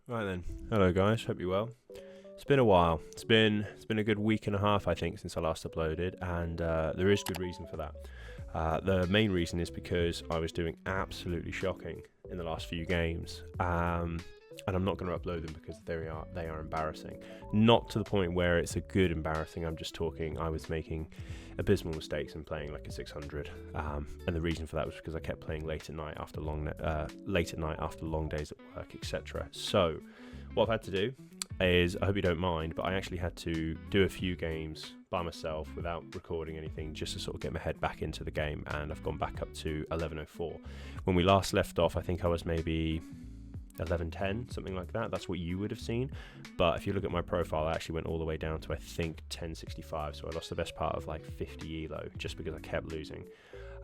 Right then. Hello guys, hope you're well. It's been a while. It's been a good week and a half, I think, since I last uploaded, and there is good reason for that. The main reason is because I was doing absolutely shocking in the last few games, and I'm not going to upload them because they are embarrassing. Not to the point where it's a good embarrassing. I'm just talking. I was making abysmal mistakes and playing like a 600, and the reason for that was because I kept playing late at night after long days at work, etc. So what I've had to do is, I hope you don't mind, but I actually had to do a few games by myself without recording anything, just to sort of get my head back into the game, and I've gone back up to 1104. When we last left off, I think I was maybe 1110, something like that. That's what you would have seen, but if you look at my profile, I actually went all the way down to, I think, 1065, so I lost the best part of like 50 elo just because I kept losing.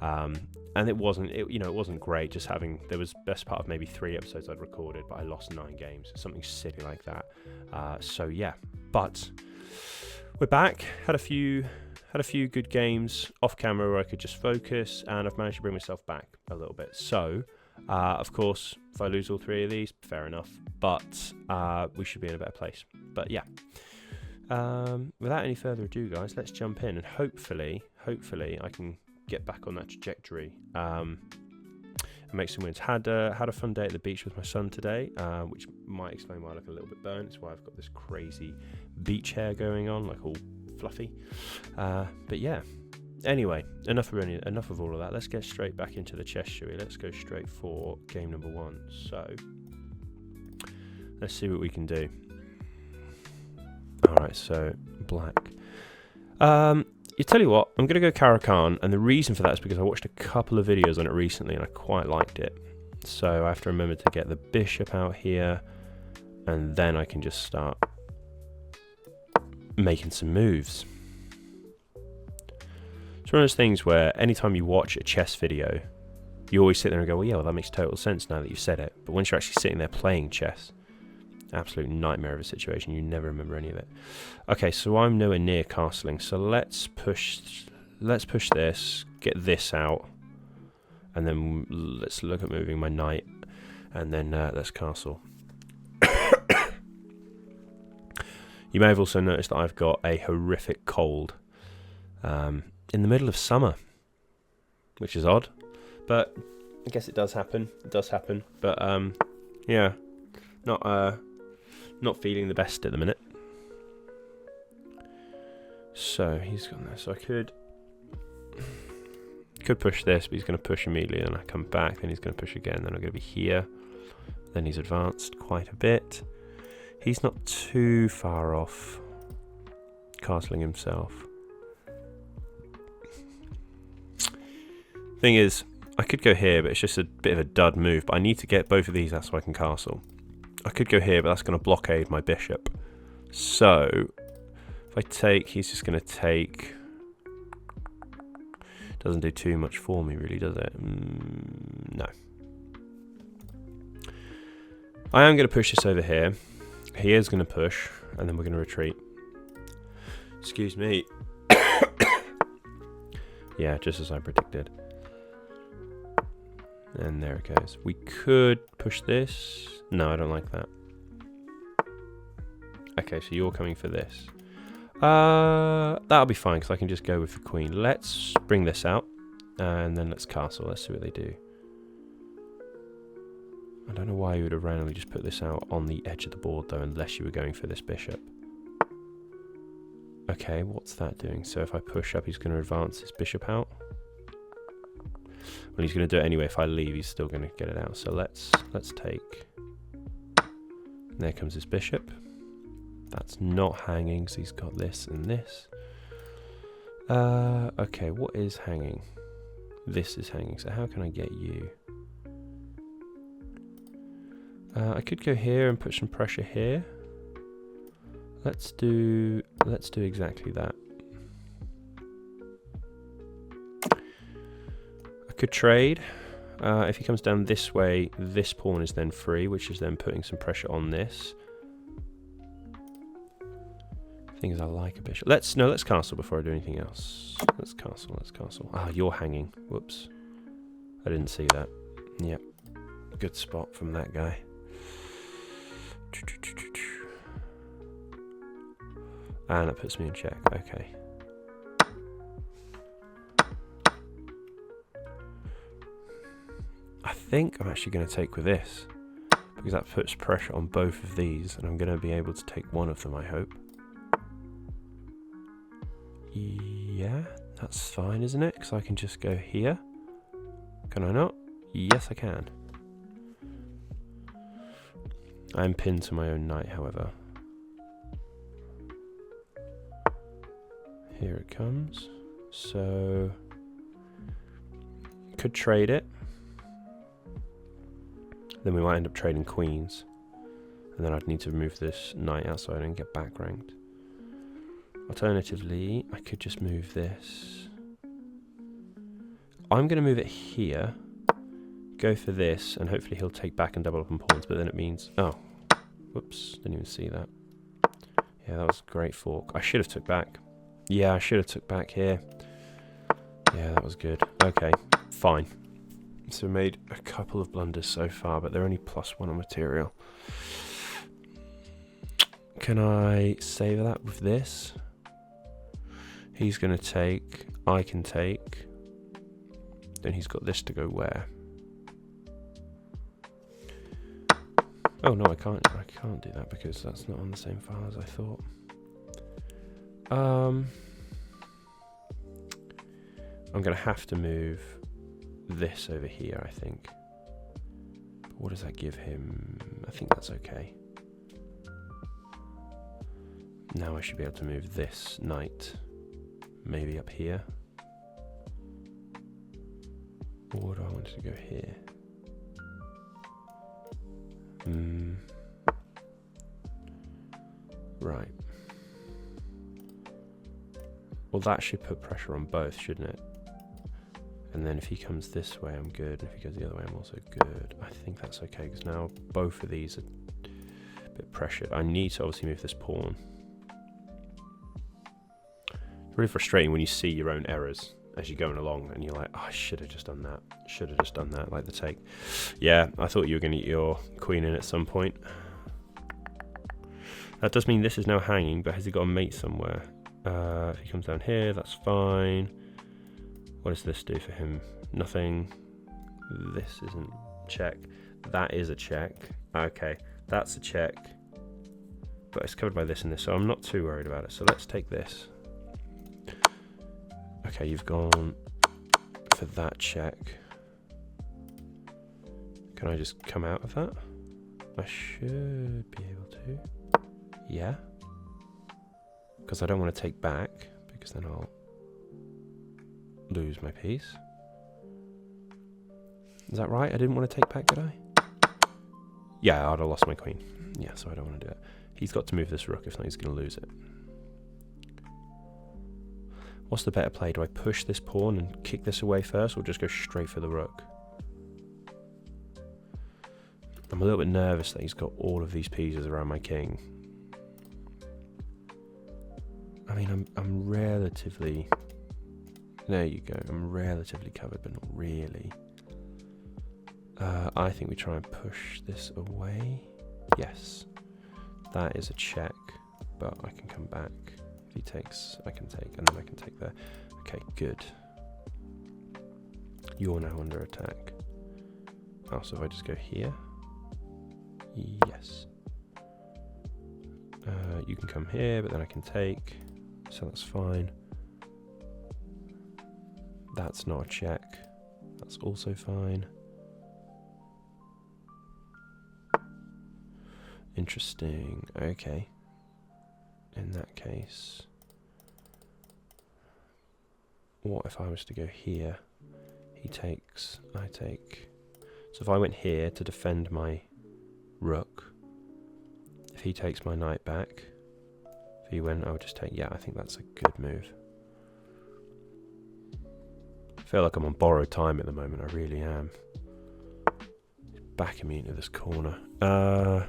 And it wasn't great. Just having, there was best part of maybe 3 episodes I'd recorded, but I lost 9 games, something silly like that. So yeah, but we're back. Had a few good games off camera where I could just focus, and I've managed to bring myself back a little bit. So of course, if I lose all 3 of these, fair enough, but we should be in a better place. But yeah, without any further ado, guys, let's jump in, and hopefully I can get back on that trajectory and make some wins. Had a fun day at the beach with my son today, which might explain why I look a little bit burnt. It's why I've got this crazy beach hair going on, like all fluffy. But yeah, anyway, enough of all of that. Let's get straight back into the chess, shall we? Let's go straight for game number 1. So let's see what we can do. Alright, so black. You tell you what, I'm going to go Caro-Kann, and the reason for that is because I watched a couple of videos on it recently and I quite liked it. So I have to remember to get the bishop out here, and then I can just start making some moves. It's one of those things where anytime you watch a chess video, you always sit there and go, well, yeah, well, that makes total sense now that you've said it. But once you're actually sitting there playing chess, absolute nightmare of a situation. You never remember any of it. Okay, so I'm nowhere near castling, so let's push this, get this out, and then let's look at moving my knight, and then let's castle. You may have also noticed that I've got a horrific cold in the middle of summer, which is odd, but I guess it does happen. But yeah, not feeling the best at the minute. So he's got this. So I could push this, but he's going to push immediately, and I come back, then he's going to push again, then I'm going to be here. Then he's advanced quite a bit. He's not too far off castling himself. Thing is, I could go here, but it's just a bit of a dud move, but I need to get both of these out so I can castle. I could go here, but that's going to blockade my bishop. So if I take, he's just going to take. Doesn't do too much for me, really, does it? No. I am going to push this over here. He is going to push, and then we're going to retreat. Excuse me. Yeah, just as I predicted. And there it goes. We could push this. No, I don't like that. Okay, so you're coming for this. That'll be fine, because I can just go with the queen. Let's bring this out, and then let's castle. Let's see what they do. I don't know why you would have randomly just put this out on the edge of the board, though, unless you were going for this bishop. Okay, what's that doing? So if I push up, he's going to advance his bishop out. Well, he's going to do it anyway. If I leave, he's still going to get it out. So let's take. And there comes his bishop. That's not hanging, so he's got this and this. Okay, what is hanging? This is hanging, so how can I get you? I could go here and put some pressure here. Let's do exactly that. I could trade. If he comes down this way, this pawn is then free, which is then putting some pressure on this. Thing is, I like a bishop. Let's castle before I do anything else. Let's castle. Ah, you're hanging. Whoops. I didn't see that. Yep. Good spot from that guy. And that puts me in check. Okay. I think I'm actually going to take with this, because that puts pressure on both of these, and I'm going to be able to take one of them, I hope. Yeah, that's fine, isn't it? Because I can just go here. Can I not? Yes, I can. I'm pinned to my own knight, however. Here it comes. So, could trade it. Then we might end up trading queens. And then I'd need to move this knight outside and get back ranked. Alternatively, I could just move this. I'm going to move it here. Go for this, and hopefully he'll take back and double up on pawns, but then it means... Oh, whoops, didn't even see that. Yeah, that was a great fork. I should have took back. Yeah, I should have took back here. Yeah, that was good. Okay, fine. So we made a couple of blunders so far, but they're only +1 on material. Can I save that with this? He's going to take, I can take. Then he's got this to go where? Oh no, I can't do that because that's not on the same file as I thought. I'm going to have to move this over here, I think. But what does that give him? I think that's okay. Now I should be able to move this knight maybe up here. Or do I want to go here? Right. Well, that should put pressure on both, shouldn't it? And then if he comes this way, I'm good. And if he goes the other way, I'm also good. I think that's okay, because now both of these are a bit pressured. I need to obviously move this pawn. It's really frustrating when you see your own errors as you're going along, and you're like, oh, I should have just done that. Should have just done that, like the take. Yeah, I thought you were going to get your queen in at some point. That does mean this is now hanging, but has he got a mate somewhere? If he comes down here, that's fine. What does this do for him? Nothing. This isn't check. That is a check. Okay, that's a check. But it's covered by this and this, so I'm not too worried about it. So let's take this. Okay, you've gone for that check. Can I just come out of that? I should be able to. Yeah. Because I don't want to take back, because then I'll lose my piece. Is that right? I didn't want to take back, did I? Yeah, I'd have lost my queen. Yeah, so I don't want to do it. He's got to move this rook, if not he's going to lose it. What's the better play? Do I push this pawn and kick this away first, or just go straight for the rook? I'm a little bit nervous that he's got all of these pieces around my king. I mean, I'm relatively... There you go. I'm relatively covered, but not really. I think we try and push this away. Yes. That is a check, but I can come back. If he takes, I can take, and then I can take there. Okay, good. You're now under attack. Oh, so if I just go here? Yes. You can come here, but then I can take. So that's fine. That's not a check. That's also fine. Interesting. Okay. In that case, what if I was to go here? He takes, I take. So if I went here to defend my rook, if he takes my knight back, if he went, I would just take. Yeah, I think that's a good move. I feel like I'm on borrowed time at the moment. I really am. Backing me into this corner. I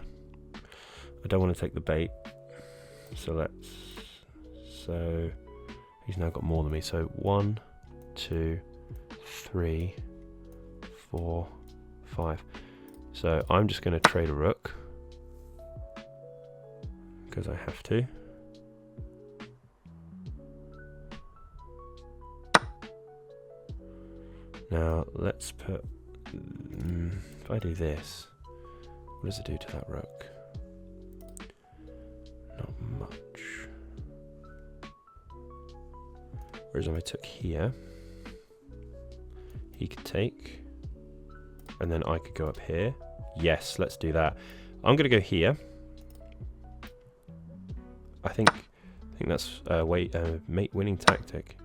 don't want to take the bait. So he's now got more than me. So 1, 2, 3, 4, 5. So I'm just going to trade a rook. because I have to. Now let's put, if I do this, what does it do to that rook? Not much. Whereas if I took here, he could take, and then I could go up here. Yes, let's do that. I'm going to go here. I think that's mate winning tactic.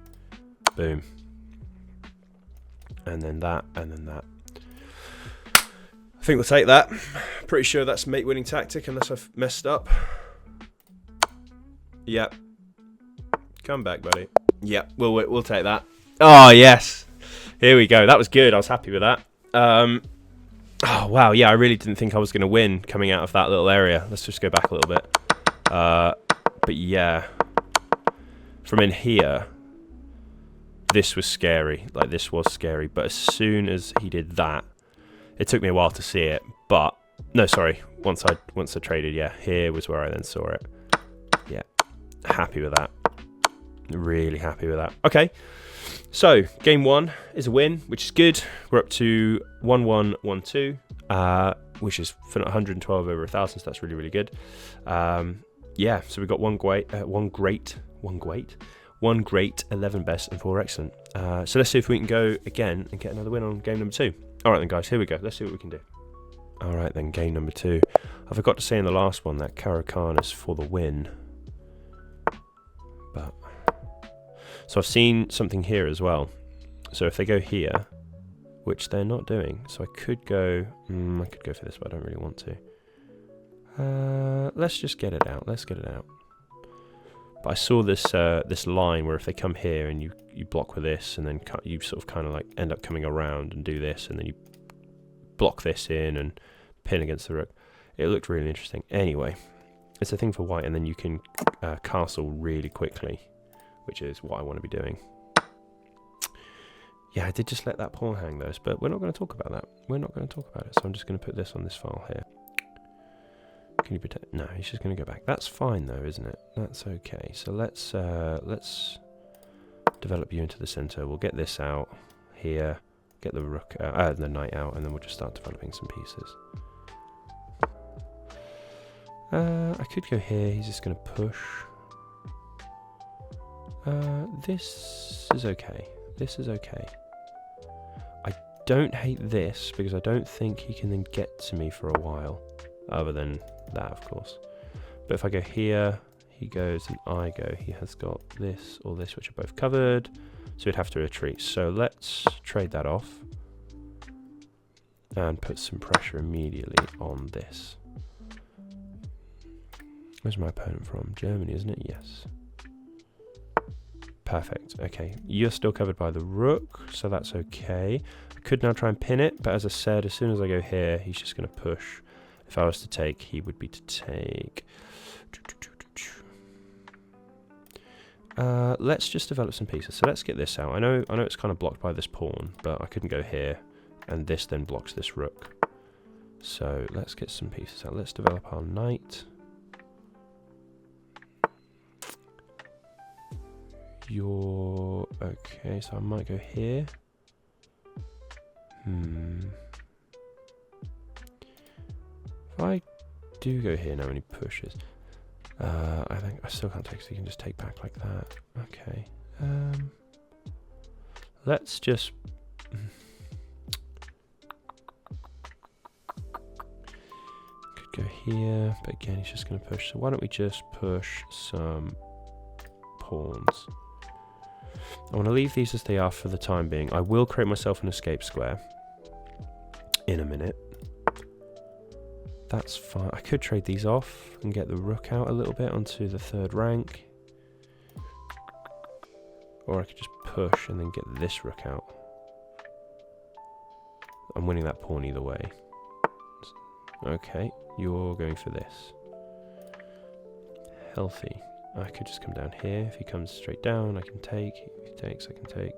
Boom. And then that, and then that. I think we'll take that. Pretty sure that's mate winning tactic, unless I've messed up. Yep. Come back, buddy. Yep, we'll take that. Oh yes. Here we go. That was good. I was happy with that. Oh wow, yeah, I really didn't think I was going to win coming out of that little area. Let's just go back a little bit. But yeah, from in here, this was scary. Like, this was scary. But as soon as he did that, it took me a while to see it. But no, sorry. Once I traded, yeah, here was where I then saw it. Yeah, happy with that. Really happy with that. Okay, so game 1 is a win, which is good. We're up to 1-1-1-2, which is for 112 over 1,000. So that's really, really good. Yeah, so we've got one great, 11 best, and 4 excellent. So let's see if we can go again and get another win on game number 2. All right then, guys, here we go. Let's see what we can do. All right then, game number 2. I forgot to say in the last one that Caro-Kann is for the win. But so I've seen something here as well. So if they go here, which they're not doing, so I could go. I could go for this, but I don't really want to. Let's just get it out. Let's get it out. But I saw this this line where if they come here and you block with this, and then you sort of kind of like end up coming around and do this, and then you block this in and pin against the rook. It looked really interesting. Anyway, it's a thing for white, and then you can castle really quickly, which is what I want to be doing. Yeah, I did just let that pawn hang though, but we're not going to talk about that. We're not going to talk about it. So I'm just going to put this on this file here. Can you protect? No, he's just going to go back. That's fine though, isn't it? That's okay. So let's develop you into the center. We'll get this out here, get the rook out, the knight out, and then we'll just start developing some pieces. I could go here. He's just going to push. This is okay. This is okay. I don't hate this because I don't think he can then get to me for a while, other than that, of course. But if I go here, he goes and I go. He has got this or this, which are both covered, so he'd have to retreat. So let's trade that off and put some pressure immediately on this. Where's my opponent from? Germany, isn't it? Yes. Perfect. Okay, you're still covered by the rook, so that's okay. I could now try and pin it, but as I said, as soon as I go here, he's just going to push. If I was to take, he would be to take. Let's just develop some pieces. So let's get this out. I know it's kind of blocked by this pawn, but I couldn't go here, and this then blocks this rook. So let's get some pieces out. Let's develop our knight. You're okay, so I might go here. If I do go here now and he pushes, I think I still can't take, so you can just take back like that. Okay. Let's just could go here, but again he's just going to push. So why don't we just push some pawns? I want to leave these as they are for the time being. I will create myself an escape square in a minute. That's fine. I could trade these off and get the rook out a little bit onto the 3rd rank. Or I could just push and then get this rook out. I'm winning that pawn either way. Okay, you're going for this. Healthy. I could just come down here. If he comes straight down, I can take. If he takes, I can take.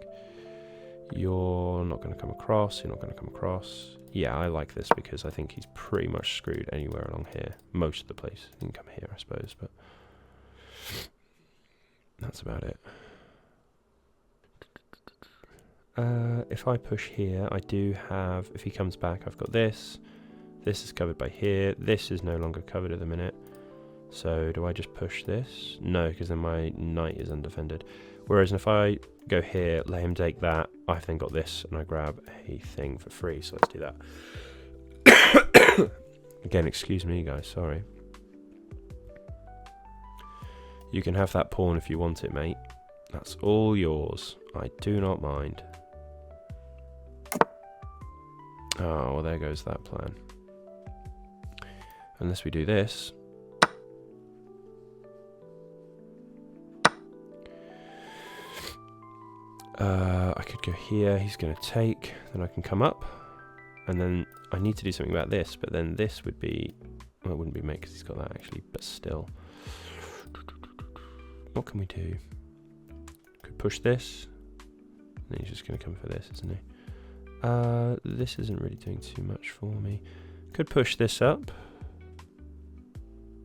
You're not going to come across. You're not going to come across. Yeah, I like this because I think he's pretty much screwed anywhere along here. Most of the place. He can come here, I suppose, but that's about it. If I push here, I do have, if he comes back, I've got this. This is covered by here. This is no longer covered at the minute. So do I just push this? No, because then my knight is undefended. Whereas if I go here, let him take that, I've then got this, and I grab a thing for free. So let's do that. Again, excuse me, guys. Sorry. You can have that pawn if you want it, mate. That's all yours. I do not mind. Oh, well, there goes that plan. Unless we do this. I could go here. He's going to take. Then I can come up. And then I need to do something about this. But then this would be... Well, it wouldn't be mate because he's got that, actually. But still. What can we do? Could push this. And then he's just going to come for this, isn't he? This isn't really doing too much for me. Could push this up.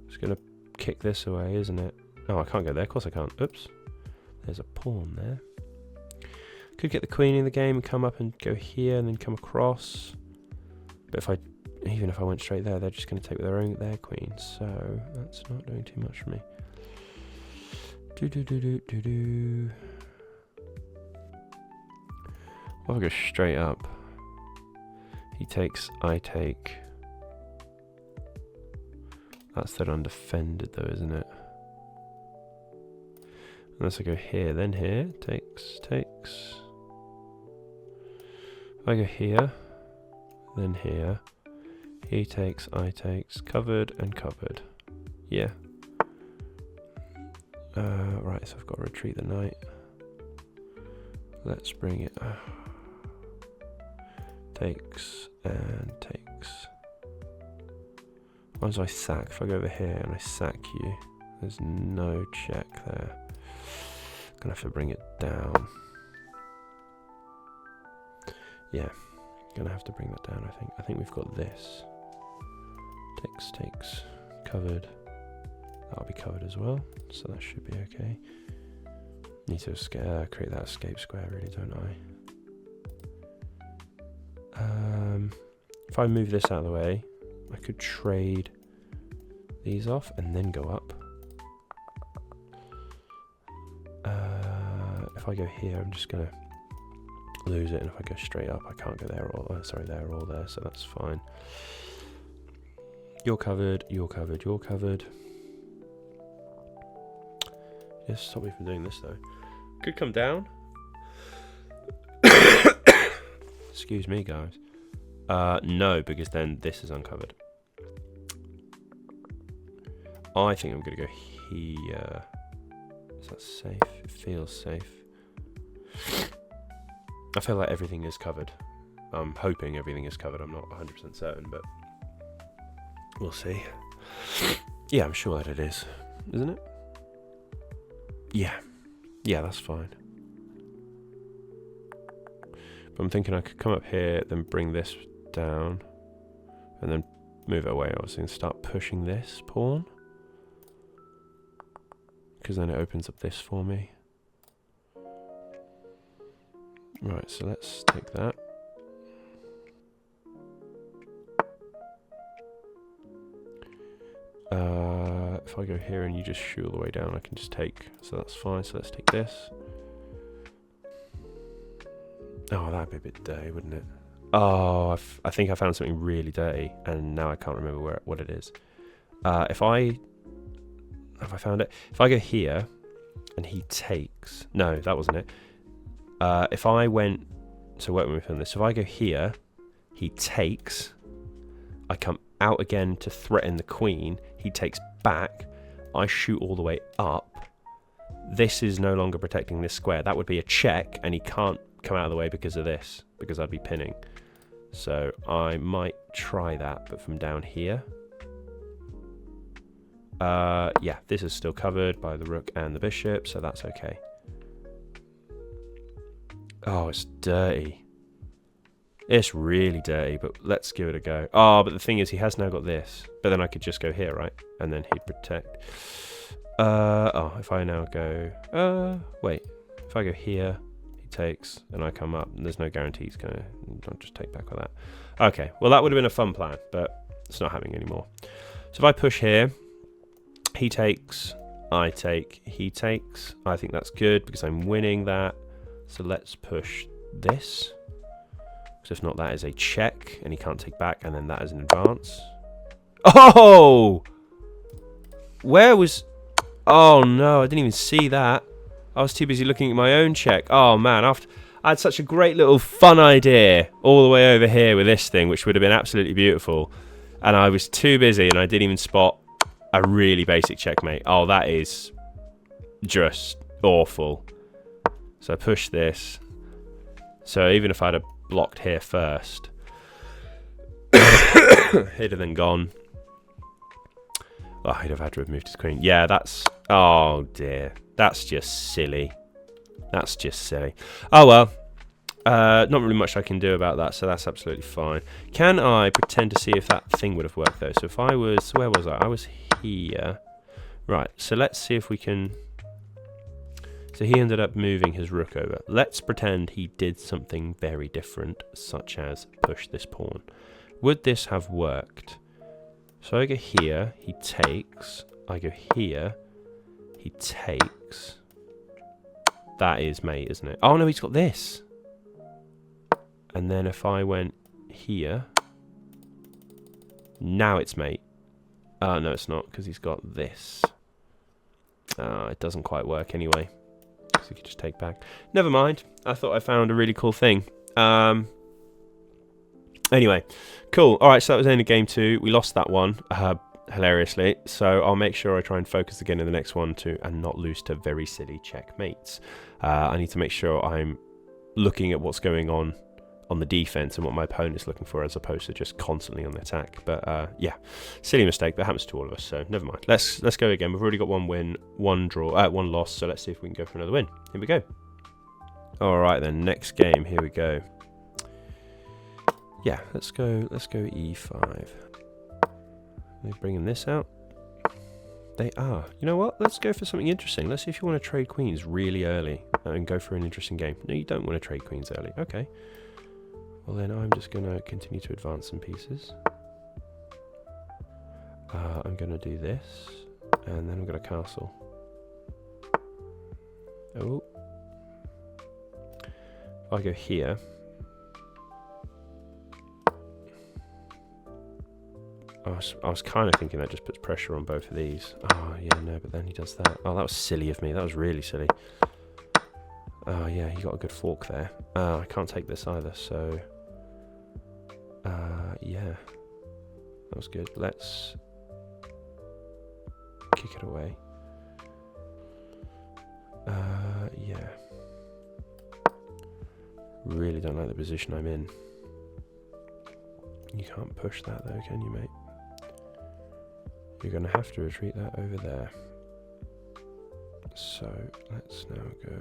Just going to kick this away, isn't it? Oh, I can't go there. Of course I can't. Oops. There's a pawn there. Could get the queen in the game and come up and go here and then come across. But even if I went straight there, they're just going to take with their queen. So that's not doing too much for me. I'll go straight up. He takes, I take. That's that undefended though, isn't it? Unless I go here, then here. Takes. If I go here, then here. He takes, I takes. Covered and covered. Yeah. Right, so I've got to retreat the knight. Let's bring it. Takes and takes. Once I sack, if I go over here and I sack you, there's no check there. Gonna have to bring it down. Yeah, gonna have to bring that down, I think. I think we've got this. Takes, covered. That'll be covered as well, so that should be okay. Need to create that escape square, really, don't I? If I move this out of the way, I could trade these off and then go up. If I go here, I'm just gonna lose it, and if I go straight up, I can't go there or there or there, so that's fine. You're covered. You're covered. You're covered. Yes, stop me from doing this though. Could come down. Excuse me, guys. No, because then this is uncovered. I think I'm going to go here. Is that safe? It feels safe. I feel like everything is covered. I'm hoping everything is covered. I'm not 100% certain, but we'll see. Yeah, I'm sure that it is. Isn't it? Yeah. Yeah, that's fine. But I'm thinking I could come up here, then bring this down, and then move it away, obviously, and start pushing this pawn. Because then it opens up this for me. Right, so let's take that. If I go here and you just shoot all the way down, I can just take, so that's fine. So let's take this. Oh, that'd be a bit dirty, wouldn't it? Oh, I think I found something really dirty, and now I can't remember what it is. Have I found it? If I go here, and he takes... No, that wasn't it. If I went... So wait when we film this. So if I go here, he takes... I come out again to threaten the queen. He takes back. I shoot all the way up. This is no longer protecting this square. That would be a check, and he can't come out of the way because of this, because I'd be pinning. So I might try that, but from down here. Yeah, this is still covered by the rook and the bishop, so that's okay. Oh, it's dirty. It's really dirty, but let's give it a go. Oh, but the thing is, he has now got this. But then I could just go here, right? And then he'd protect. Oh, if I now go... wait. If I go here, he takes, and I come up, and there's no guarantee he's going to... I'll just take back with that. Okay, well, that would have been a fun plan, but it's not happening anymore. So if I push here, he takes, I take, he takes. I think that's good because I'm winning that. So let's push this. Because if not, that is a check, and he can't take back, and then that is an advance. Oh! Where was... Oh, no, I didn't even see that. I was too busy looking at my own check. Oh, man, I had such a great little fun idea all the way over here with this thing, which would have been absolutely beautiful. And I was too busy, and I didn't even spot a really basic checkmate. Oh, that is just awful. So I push this. So even if I'd have blocked here first, he'd have then gone. Oh, he'd have had to have moved his queen. Yeah, that's... Oh, dear. That's just silly. That's just silly. Oh, well. Not really much I can do about that, so that's absolutely fine. Can I pretend to see if that thing would have worked, though? So if I was... Where was I? I was here. Right, so let's see if we can... So he ended up moving his rook over. Let's pretend he did something very different, such as push this pawn. Would this have worked? So I go here, he takes. I go here, he takes. That is mate, isn't it? Oh no, he's got this. And then if I went here, now it's mate. No, it's not, because he's got this. It doesn't quite work anyway. So you could just take back. Never mind. I thought I found a really cool thing. Anyway, cool. All right, so that was the end of game 2. We lost that one, hilariously. So I'll make sure I try and focus again in the next one and not lose to very silly checkmates. I need to make sure I'm looking at what's going on the defense and what my opponent's looking for, as opposed to just constantly on the attack. But yeah, silly mistake. That happens to all of us. So never mind. Let's go again. We've already got one win, one draw, one loss. So let's see if we can go for another win. Here we go. All right then. Next game. Here we go. Yeah, let's go e5. Are they bringing this out? They are. You know what? Let's go for something interesting. Let's see if you want to trade queens really early and go for an interesting game. No, you don't want to trade queens early. Okay. Well, then I'm just going to continue to advance some pieces. I'm going to do this, and then I'm going to castle. Oh. If I go here... I was kind of thinking that just puts pressure on both of these. Oh, yeah, no, but then he does that. Oh, that was silly of me. That was really silly. Oh, yeah, he got a good fork there. I can't take this either, so... yeah. That was good. Let's... kick it away. Yeah. Really don't like the position I'm in. You can't push that, though, can you, mate? You're going to have to retreat that over there. So, let's now go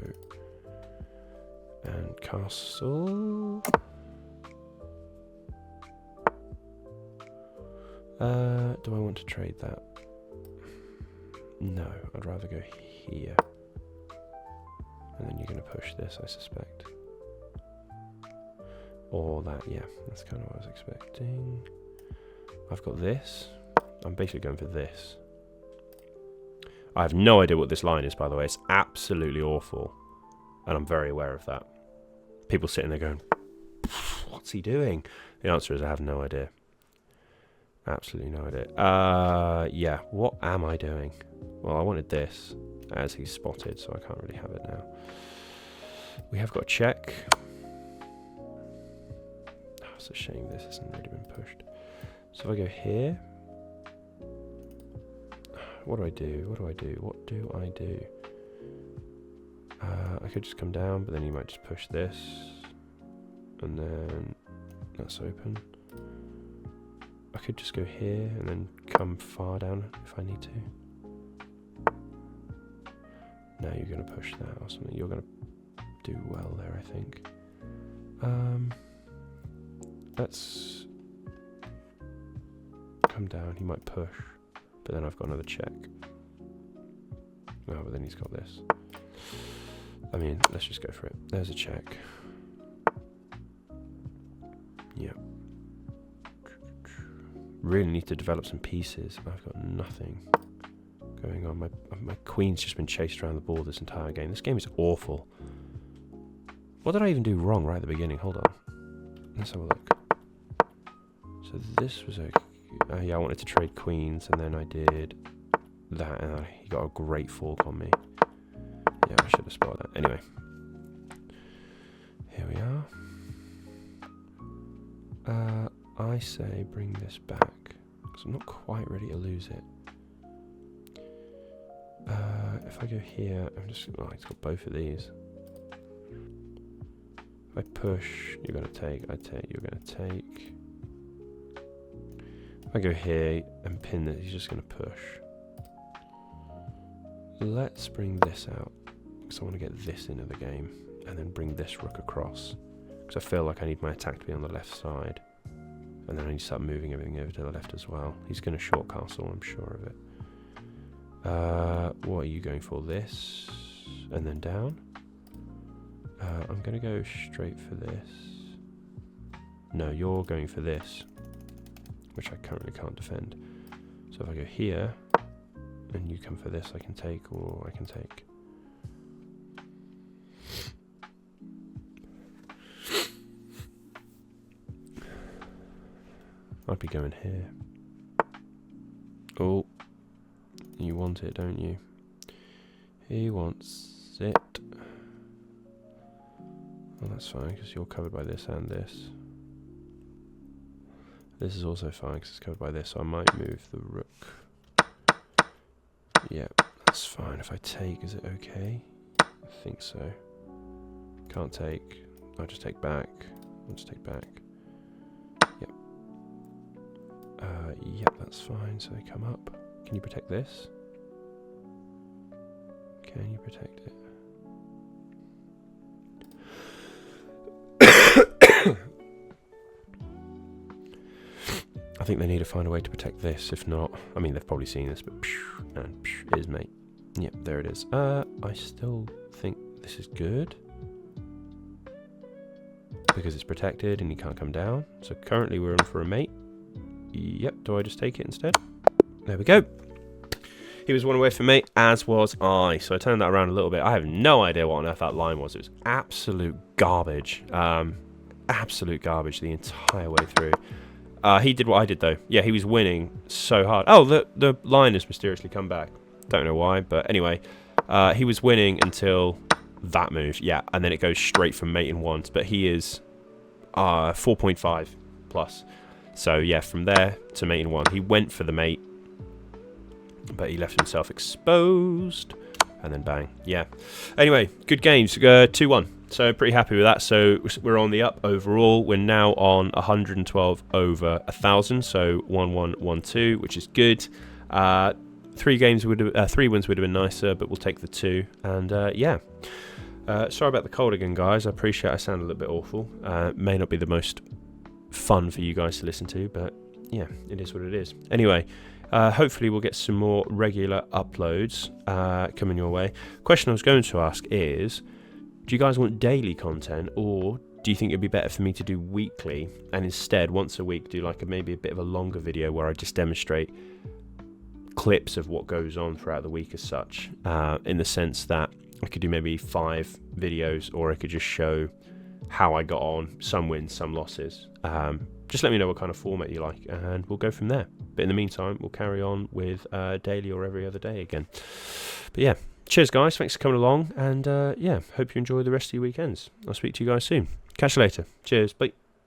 and castle. Do I want to trade that? No, I'd rather go here. And then you're going to push this, I suspect. Or that, yeah, that's kind of what I was expecting. I've got this. I'm basically going for this. I have no idea what this line is, by the way. It's absolutely awful. And I'm very aware of that. People sitting there going, what's he doing? The answer is I have no idea. Absolutely no idea. Yeah, what am I doing? Well, I wanted this, as he's spotted, so I can't really have it now. We have got a check. Oh, it's a shame this hasn't really been pushed. So if I go here... What do I do? What do I do? What do I do? I could just come down, but then you might just push this. And then that's open. I could just go here and then come far down if I need to. No, you're going to push that or something. You're going to do well there, I think. Let's come down. He might push, but then I've got another check. Oh, but then he's got this. I mean, let's just go for it. There's a check. Yeah. Really need to develop some pieces. I've got nothing going on. My queen's just been chased around the board this entire game. This game is awful. What did I even do wrong right at the beginning? Hold on. Let's have a look. So this was yeah, I wanted to trade queens, and then I did that, and he got a great fork on me. Yeah, I should have spotted that. Anyway. Here we are. I say bring this back, because I'm not quite ready to lose it. If I go here, I'm just... Oh, it's got both of these. If I push, you're going to take, I take, you're going to take. If I go here and pin this, he's just going to push. Let's bring this out, because I want to get this into the game, and then bring this rook across, because I feel like I need my attack to be on the left side. And then I need to start moving everything over to the left as well. He's going to short castle, I'm sure of it. What are you going for? This, and then down. I'm going to go straight for this. No, you're going for this, which I currently can't defend. So if I go here, and you come for this, I can take, or I can take. I'd be going here. Oh, you want it, don't you? He wants it. Well, that's fine, because you're covered by this and this. This is also fine, because it's covered by this, so I might move the rook. Yeah, that's fine. If I take, is it okay? I think so. Can't take. I'll just take back. I'll just take back. Yep. Yep, that's fine. So they come up. Can you protect this? Can you protect it? I think they need to find a way to protect this. If not, I mean, they've probably seen this, but and it is, mate. Yep, there it is. I still think this is good because it's protected and you can't come down. So currently we're in for a mate. Yep, do I just take it instead? There we go. He was one away from mate, as was I. So I turned that around a little bit. I have no idea what on earth that line was. It was absolute garbage. Absolute garbage the entire way through. He did what I did though. Yeah, he was winning so hard. Oh, the line has mysteriously come back. Don't know why, but anyway, he was winning until that move. Yeah, and then it goes straight from mate in ones. But he is 4.5 plus. So yeah, from there to mate in one, he went for the mate, but he left himself exposed, and then bang. Yeah. Anyway, good games. 2-1. So pretty happy with that. So we're on the up overall. We're now on 112 over 1,000. So 1-1-1-2, which is good. 3 wins would have been nicer, but we'll take the 2. And yeah. Sorry about the cold again, guys. I appreciate I sound a little bit awful. May not be the most fun for you guys to listen to, but yeah, it is what it is. Anyway. Hopefully we'll get some more regular uploads coming your way. Question I was going to ask is, do you guys want daily content, or do you think it'd be better for me to do weekly and instead once a week do like maybe a bit of a longer video where I just demonstrate clips of what goes on throughout the week as such, in the sense that I could do maybe 5 videos, or I could just show how I got on, some wins, some losses. Just let me know what kind of format you like, and we'll go from there. But in the meantime, we'll carry on with daily or every other day again. But yeah, cheers guys, thanks for coming along, and yeah, hope you enjoy the rest of your weekends. I'll speak to you guys soon. Catch you later. Cheers, bye.